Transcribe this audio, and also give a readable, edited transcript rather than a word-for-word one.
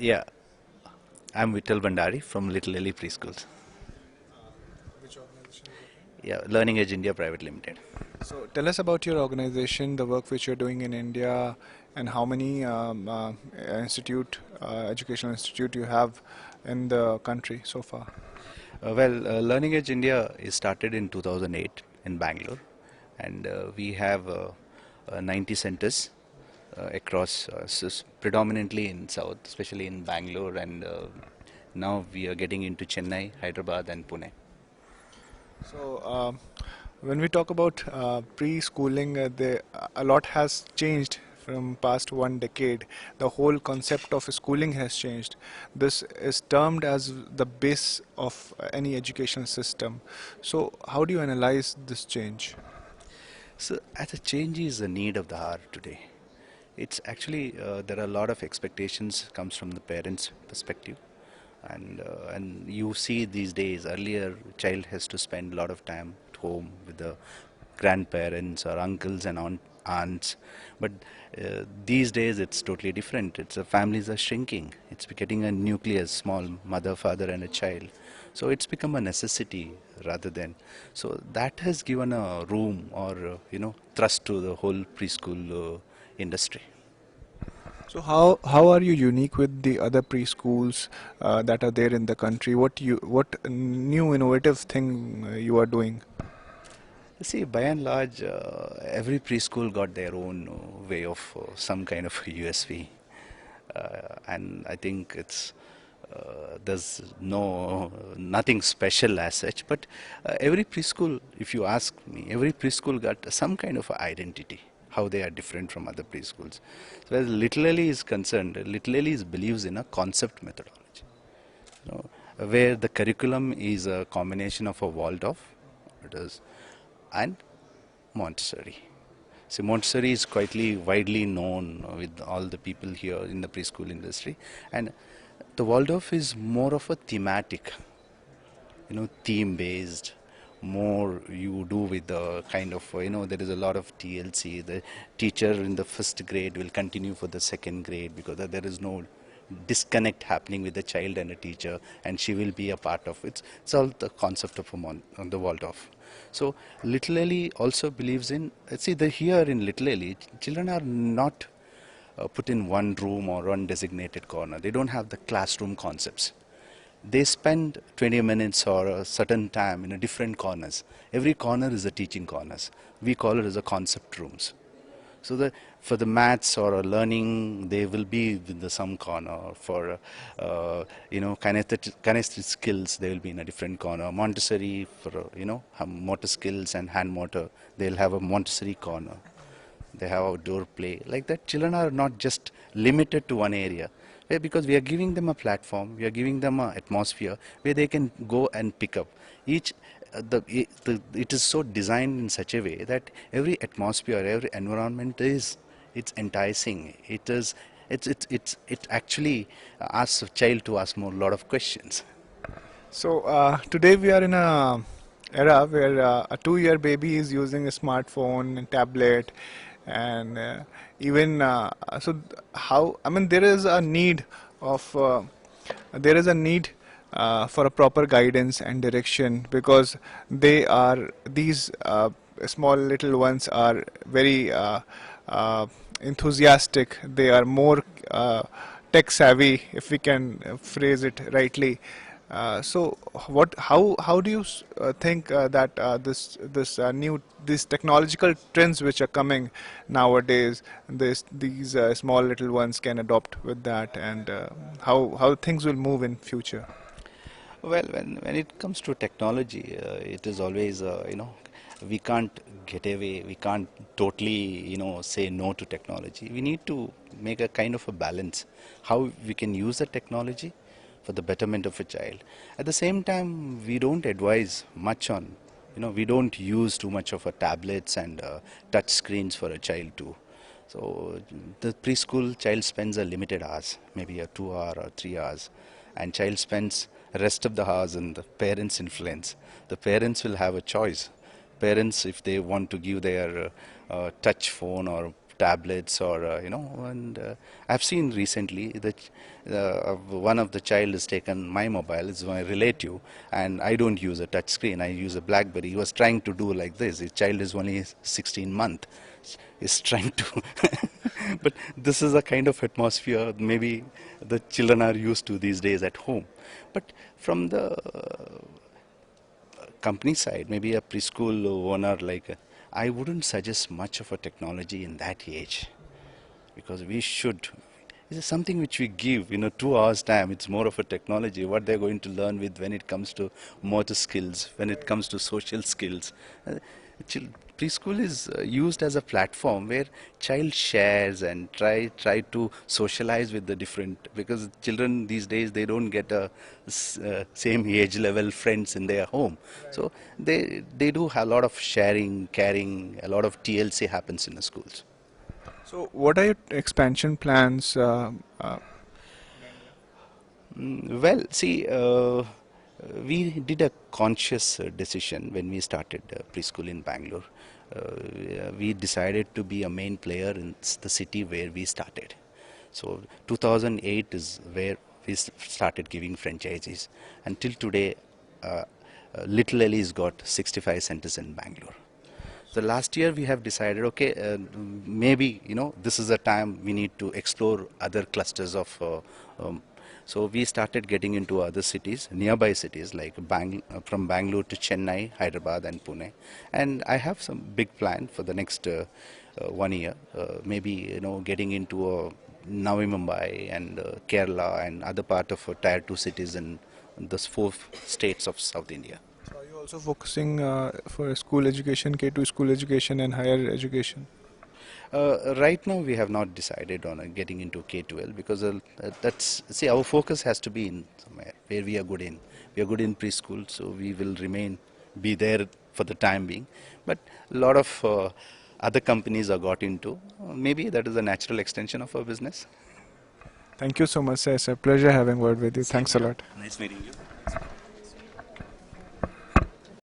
Yeah, I'm Vittal Bhandary from Little Elly Preschools. Which organization you work in? Yeah, Learning Edge India Private Limited. So tell us about your organization, the work which you're doing in India, and how many educational institute you have in the country so far. Learning Edge India is started in 2008 in Bangalore, and we have 90 centers across, predominantly in South, especially in Bangalore, and now we are getting into Chennai, Hyderabad, and Pune. So when we talk about preschooling, a lot has changed from past 1 decade. The whole concept of schooling has changed. This is termed as the base of any educational system. So how do you analyze this change? So, as a change is a need of the hour today. It's actually there are a lot of expectations comes from the parents' perspective, and you see these days. Earlier, child has to spend a lot of time at home with the grandparents or uncles and aunts, but these days it's totally different. It's families are shrinking. It's getting a nucleus, small mother, father, and a child. So it's become a necessity rather than. So that has given a room or thrust to the whole preschool industry. So how are you unique with the other preschools that are there in the country? What new innovative thing you are doing? See, by and large, every preschool got their own way of some kind of USV, and I think it's there's nothing special as such. But every preschool, if you ask me, every preschool got some kind of identity. How they are different from other preschools. So as Little Elly is concerned, Little Elly believes in a concept methodology, you know, where the curriculum is a combination of a Waldorf, it is, and Montessori. So Montessori is quite widely known with all the people here in the preschool industry, and the Waldorf is more of a thematic, theme based. More you do with the kind of there is a lot of TLC. The teacher in the first grade will continue for the second grade because there is no disconnect happening with the child and a teacher, and she will be a part of it. It's all the concept of on the Waldorf. So Little Elly also believes in, see, the here in Little Elly, children are not put in one room or one designated corner. They don't have the classroom concepts. They spend 20 minutes or a certain time in a different corners. Every corner is a teaching corners. We call it as a concept rooms. So for the maths or learning, they will be in the some corner. For kinesthetic skills, they will be in a different corner. Montessori for motor skills and hand motor, they'll have a Montessori corner. They have outdoor play. Like that, children are not just limited to one area. Because we are giving them a platform, we are giving them an atmosphere where they can go and pick up. Each it is so designed in such a way that every atmosphere, every environment it's enticing. It actually asks a child to ask more lot of questions. So today we are in a era where a 2-year baby is using a smartphone and tablet, and even how, I mean, there is a need of there is a need for a proper guidance and direction, because these small little ones are very enthusiastic. They are more tech savvy, if we can phrase it rightly. So, how do you think that these technological trends which are coming nowadays, these small little ones can adopt with that, and how things will move in future? Well, when it comes to technology, it is always, we can't get away, we can't totally, say no to technology. We need to make a kind of a balance, how we can use the technology for the betterment of a child. At the same time, we don't advise much on, we don't use too much of a tablets and touch screens for a child too. So the preschool child spends a limited hours, maybe a 2 hour or 3 hours, and child spends rest of the hours in the parents' influence. The parents will have a choice. Parents, if they want to give their touch phone or tablets or and I've seen recently that one of the child has taken my mobile. It's my relative, and I don't use a touch screen. I use a BlackBerry. He was trying to do like this. His child is only 16 month. Is trying to, but this is a kind of atmosphere maybe the children are used to these days at home. But from the company side, maybe a preschool owner, like I wouldn't suggest much of a technology in that age, because we should. This is something which we give, 2 hours time. It's more of a technology. What they're going to learn with when it comes to motor skills, when it comes to social skills. Uh, Preschool is used as a platform where child shares and try to socialize with the different, because children these days they don't get a same age level friends in their home. So they do a lot of sharing, caring. A lot of TLC happens in the schools. So what are your expansion plans? Well, see, we did a conscious decision when we started preschool in Bangalore. We decided to be a main player in the city where we started. So 2008 is where we started giving franchises. Until today, Little Elly's got 65 centers in Bangalore. So last year we have decided, okay, maybe this is a time we need to explore other clusters of. So we started getting into other cities, nearby cities like from Bangalore to Chennai, Hyderabad, and Pune. And I have some big plan for the next 1 year. Maybe getting into Navi Mumbai and Kerala and other part of Tier 2 cities in the 4 states of South India. So are you also focusing for school education, K2 school education and higher education? Right now, we have not decided on getting into K12, because see, our focus has to be in somewhere where we are good in. We are good in preschool, so we will be there for the time being. But a lot of other companies are got into. Maybe that is a natural extension of our business. Thank you so much, sir. It's a pleasure having word with you. Thanks a lot. Nice meeting you.